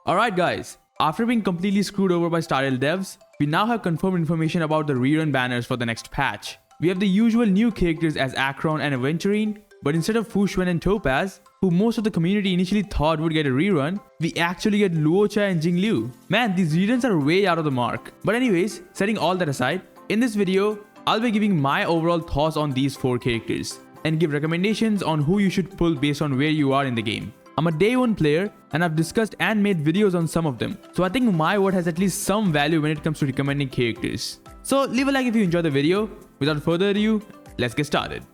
Alright guys, after being completely screwed over by StarRail devs, we now have confirmed information about the rerun banners for the next patch. We have the usual new characters as Acheron and Aventurine, but instead of Fushwen and Topaz, who most of the community initially thought would get a rerun, we actually get Luocha and Jingliu. Man, these reruns are way out of the mark. But anyways, setting all that aside, in this video, I'll be giving my overall thoughts on these 4 characters, and give recommendations on who you should pull based on where you are in the game. I'm a day 1 player and I've discussed and made videos on some of them, so I think my word has at least some value when it comes to recommending characters. So leave a like if you enjoyed the video. Without further ado, let's get started.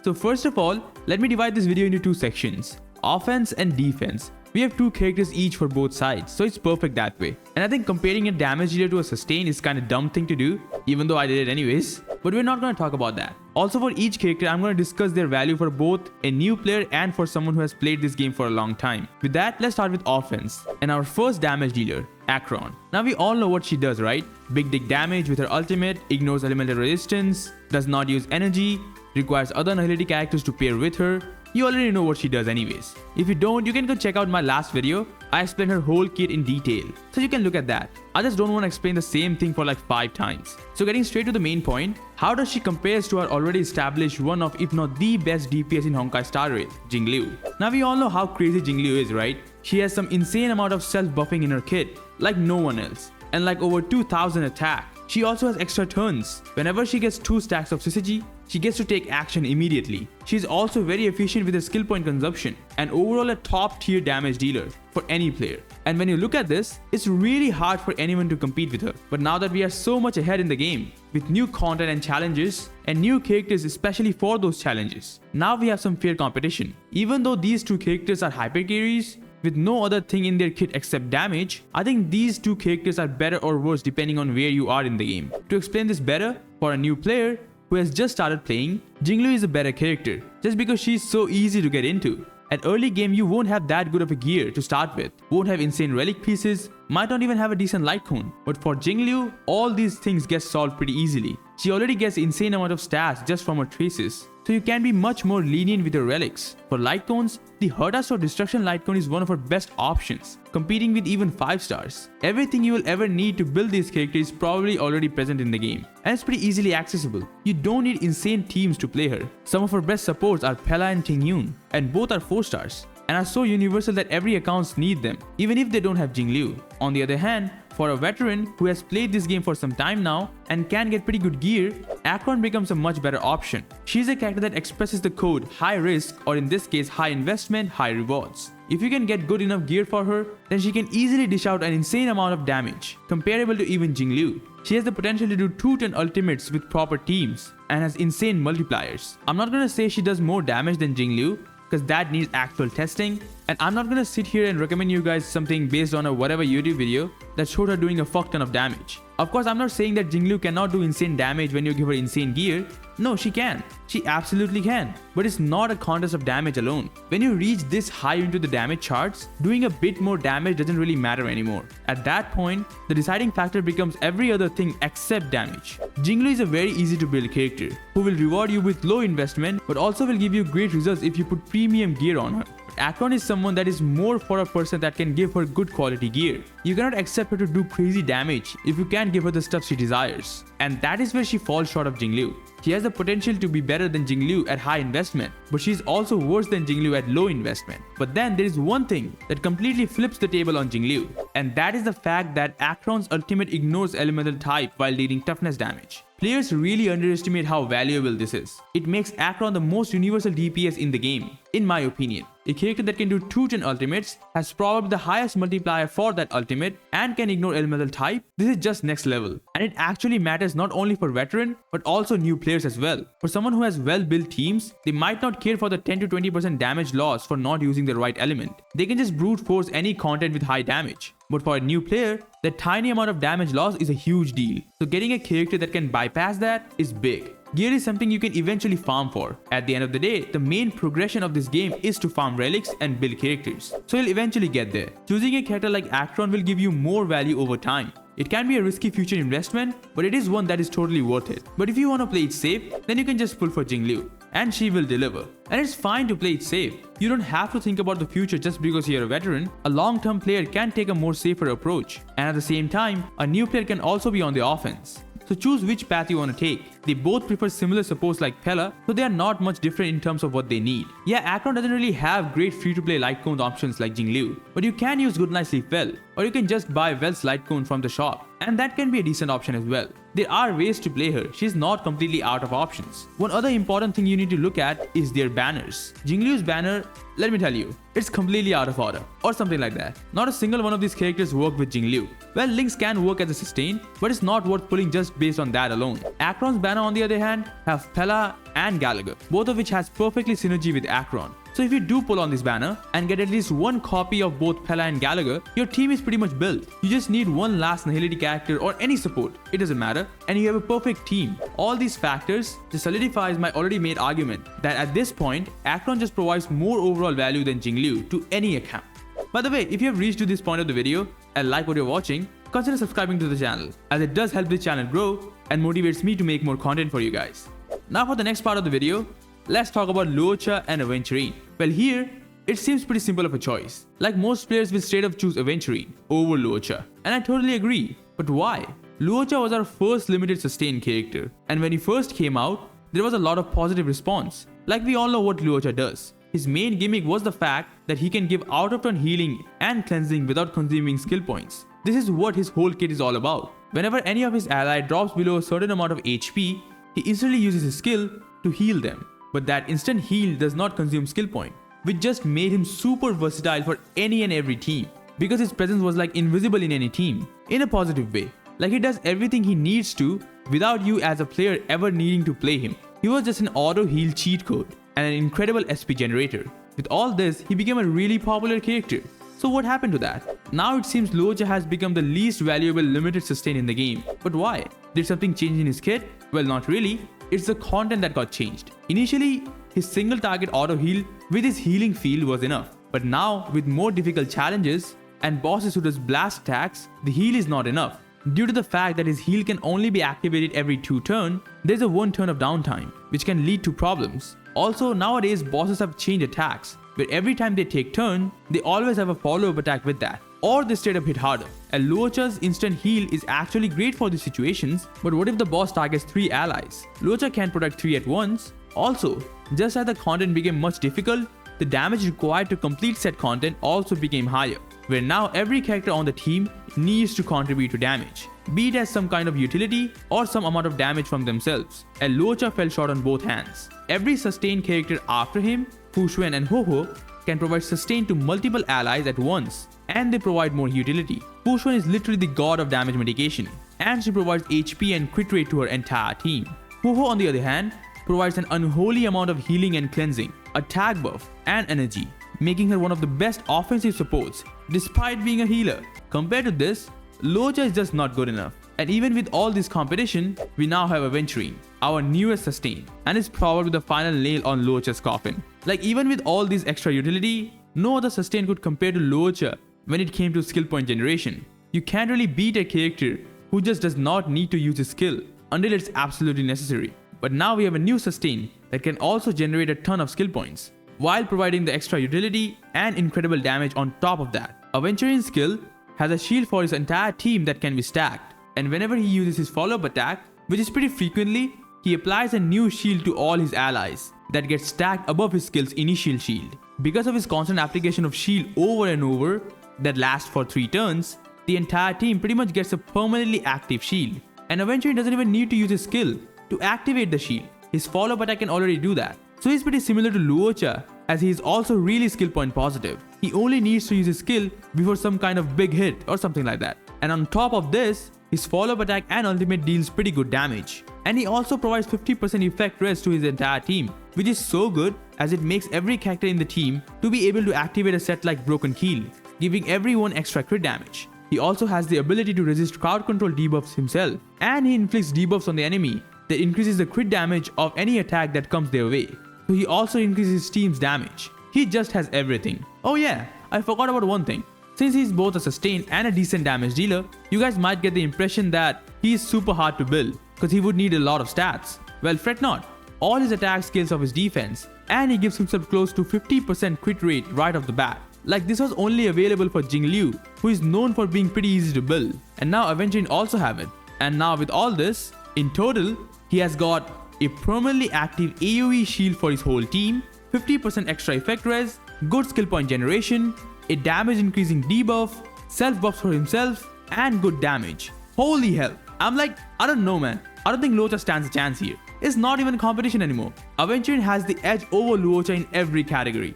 So first of all, let me divide this video into 2 sections, offense and defense. We have 2 characters each for both sides, so it's perfect that way. And I think comparing a damage dealer to a sustain is kind of dumb thing to do, even though I did it anyways. But we're not going to talk about that. Also, for each character, I'm going to discuss their value for both a new player and for someone who has played this game for a long time. With that, let's start with offense. And our first damage dealer, Acheron. Now we all know what she does, right? Big dick damage with her ultimate, ignores elemental resistance, does not use energy, requires other Nihility characters to pair with her. You already know what she does anyways. If you don't, you can go check out my last video. I explained her whole kit in detail, so you can look at that. I just don't want to explain the same thing for like 5 times. So getting straight to the main point, how does she compare to our already established one of if not the best DPS in Honkai StarRail, Jingliu. Now we all know how crazy Jingliu is, right? She has some insane amount of self-buffing in her kit, like no one else, and like over 2000 attack. She also has extra turns. Whenever she gets 2 stacks of syzygy, she gets to take action immediately. She is also very efficient with her skill point consumption and overall a top tier damage dealer for any player. And when you look at this, it's really hard for anyone to compete with her. But now that we are so much ahead in the game, with new content and challenges, and new characters especially for those challenges, now we have some fair competition. Even though these 2 characters are hyper carries, with no other thing in their kit except damage, I think these 2 characters are better or worse depending on where you are in the game. To explain this better, for a new player who has just started playing, Jingliu is a better character, just because she's so easy to get into. At early game, you won't have that good of a gear to start with, won't have insane relic pieces, might not even have a decent light cone. But for Jingliu, all these things get solved pretty easily. She already gets insane amount of stats just from her traces, so you can be much more lenient with your relics. For light cones, the Hurtas or Destruction light cone is one of her best options, competing with even 5 stars. Everything you will ever need to build this character is probably already present in the game, and it's pretty easily accessible. You don't need insane teams to play her. Some of her best supports are Pella and Tingyun, and both are 4 stars, and are so universal that every accounts need them, even if they don't have Jingliu. On the other hand, for a veteran who has played this game for some time now and can get pretty good gear, Acheron becomes a much better option. She's a character that expresses the code high risk, or in this case high investment, high rewards. If you can get good enough gear for her, then she can easily dish out an insane amount of damage, comparable to even Jingliu. She has the potential to do 2-10 ultimates with proper teams and has insane multipliers. I'm not gonna say she does more damage than Jingliu, because that needs actual testing, and I'm not gonna sit here and recommend you guys something based on a whatever YouTube video that showed her doing a fuck ton of damage. Of course, I'm not saying that Jingliu cannot do insane damage when you give her insane gear. No, she can. She absolutely can. But it's not a contest of damage alone. When you reach this high into the damage charts, doing a bit more damage doesn't really matter anymore. At that point, the deciding factor becomes every other thing except damage. Jingliu is a very easy to build character, who will reward you with low investment, but also will give you great results if you put premium gear on her. Acheron is someone that is more for a person that can give her good quality gear. You cannot accept her to do crazy damage if you can't give her the stuff she desires. And that is where she falls short of Jingliu. She has the potential to be better than Jingliu at high investment, but she is also worse than Jingliu at low investment. But then there is one thing that completely flips the table on Jingliu, and that is the fact that Acheron's ultimate ignores elemental type while dealing toughness damage. Players really underestimate how valuable this is. It makes Acheron the most universal DPS in the game, in my opinion. A character that can do 2-10 ultimates, has probably the highest multiplier for that ultimate, and can ignore elemental type. This is just next level. And it actually matters not only for veteran, but also new players as well. For someone who has well-built teams, they might not care for the 10-20% damage loss for not using the right element. They can just brute force any content with high damage. But for a new player, that tiny amount of damage loss is a huge deal. So getting a character that can bypass that is big. Gear is something you can eventually farm for. At the end of the day, the main progression of this game is to farm relics and build characters. So you'll eventually get there. Choosing a character like Acheron will give you more value over time. It can be a risky future investment, but it is one that is totally worth it. But if you want to play it safe, then you can just pull for Jingliu. and she will deliver. And it's fine to play it safe. You don't have to think about the future just because you're a veteran. A long-term player can take a more safer approach. And at the same time, a new player can also be on the offense. So choose which path you want to take. They both prefer similar supports like Pela, so they are not much different in terms of what they need. Yeah, Acheron doesn't really have great free-to-play light cone options like Jingliu, but you can use Good Night Sleep Well, or you can just buy Well's light cone from the shop, and that can be a decent option as well. There are ways to play her, she's not completely out of options. One other important thing you need to look at is their banners. Jingliu's banner, let me tell you, it's completely out of order, or something like that. Not a single one of these characters work with Jingliu. Well, links can work as a sustain, but it's not worth pulling just based on that alone. Acheron's banner on the other hand have Pela and Gallagher, both of which has perfectly synergy with Acheron. So if you do pull on this banner and get at least one copy of both Pela and Gallagher, your team is pretty much built. You just need one last Nihility character or any support, it doesn't matter, and you have a perfect team. All these factors just solidifies my already made argument that at this point, Acheron just provides more overall value than Jingliu to any account. By the way, if you have reached to this point of the video and like what you're watching, consider subscribing to the channel, as it does help the channel grow and motivates me to make more content for you guys. Now for the next part of the video, let's talk about Luocha and Aventurine. Well, here, it seems pretty simple of a choice. Like most players will straight up choose Aventurine over Luocha. And I totally agree. But why? Luocha was our first limited sustain character. And when he first came out, there was a lot of positive response. Like we all know what Luocha does. His main gimmick was the fact that he can give out of turn healing and cleansing without consuming skill points. This is what his whole kit is all about. Whenever any of his ally drops below a certain amount of HP, he instantly uses his skill to heal them. But that instant heal does not consume skill point, which just made him super versatile for any and every team, because his presence was like invisible in any team, in a positive way. Like he does everything he needs to without you as a player ever needing to play him. He was just an auto heal cheat code and an incredible SP generator. With all this, he became a really popular character. So what happened to that? Now it seems Luocha has become the least valuable limited sustain in the game. But why? Did something change in his kit? Well, not really. It's the content that got changed. Initially, his single target auto heal with his healing field was enough. But now, with more difficult challenges and bosses who does blast attacks, the heal is not enough. Due to the fact that his heal can only be activated every 2 turns, there's a 1 turn of downtime, which can lead to problems. Also, nowadays bosses have changed attacks, where every time they take turn, they always have a follow-up attack with that, or they straight up hit harder. And Luocha's instant heal is actually great for these situations, but what if the boss targets 3 allies? Luocha can't protect 3 at once. Also, just as the content became much difficult, the damage required to complete said content also became higher, where now every character on the team needs to contribute to damage, be it as some kind of utility or some amount of damage from themselves, and Luocha fell short on both hands. Every sustained character after him, Fuxuan and Ho-Ho, can provide sustain to multiple allies at once, and they provide more utility. Fuxuan is literally the god of damage mitigation, and she provides HP and crit rate to her entire team. Ho-Ho on the other hand, provides an unholy amount of healing and cleansing, attack buff, and energy, making her one of the best offensive supports despite being a healer. Compared to this, Luocha is just not good enough. And even with all this competition, we now have Aventurine, our newest sustain, and it's probably the final nail on Luocha's coffin. Like even with all this extra utility, no other sustain could compare to Luocha when it came to skill point generation. You can't really beat a character who just does not need to use his skill until it's absolutely necessary. But now we have a new sustain that can also generate a ton of skill points, while providing the extra utility and incredible damage on top of that. Aventurine's skill has a shield for his entire team that can be stacked, and whenever he uses his follow-up attack, which is pretty frequently, he applies a new shield to all his allies that gets stacked above his skill's initial shield. Because of his constant application of shield over and over that lasts for 3 turns, the entire team pretty much gets a permanently active shield, and Aventurine doesn't even need to use his skill to activate the shield. His follow-up attack can already do that. So he's pretty similar to Luocha, as he is also really skill point positive. He only needs to use his skill before some kind of big hit or something like that. And on top of this, his follow-up attack and ultimate deals pretty good damage. And he also provides 50% effect rest to his entire team, which is so good as it makes every character in the team to be able to activate a set like Broken Keel, giving everyone extra crit damage. He also has the ability to resist crowd control debuffs himself, and he inflicts debuffs on the enemy that increases the crit damage of any attack that comes their way. So he also increases his team's damage. He just has everything. Oh yeah, I forgot about one thing. Since he's both a sustain and a decent damage dealer, you guys might get the impression that he is super hard to build because he would need a lot of stats. Well, fret not. all his attack scales of his defense, and he gives himself close to 50% crit rate right off the bat. Like this was only available for Jingliu, who is known for being pretty easy to build, and now Aventurine also have it. And now with all this, in total, he has got a permanently active AoE shield for his whole team, 50% extra effect res, good skill point generation, a damage increasing debuff, self buffs for himself, and good damage. Holy hell, I'm like, I don't know man, I don't think Luocha stands a chance here. It's not even a competition anymore. Aventurine has the edge over Luocha in every category.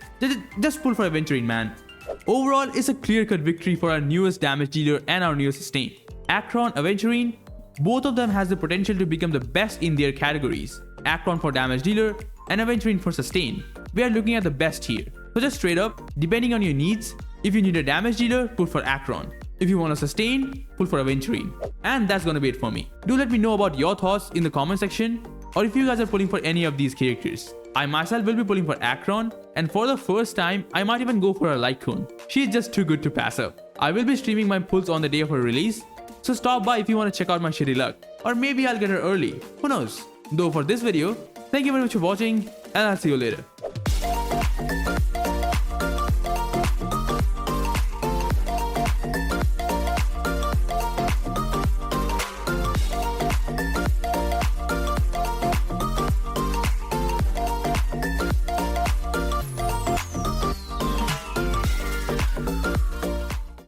Just pull for Aventurine man. Overall, it's a clear-cut victory for our newest damage dealer and our newest sustain. Acheron, Aventurine, both of them has the potential to become the best in their categories. Acheron for damage dealer and Aventurine for sustain. We are looking at the best here. So just straight up, depending on your needs, if you need a damage dealer, pull for Acheron. If you want to sustain, pull for Aventurine. And that's gonna be it for me. Do let me know about your thoughts in the comment section, or if you guys are pulling for any of these characters. I myself will be pulling for Acheron, and for the first time, I might even go for a Lycoon. She's just too good to pass up. I will be streaming my pulls on the day of her release, so stop by if you want to check out my shitty luck. Or maybe I'll get her early, who knows. Though for this video, thank you very much for watching, and I'll see you later.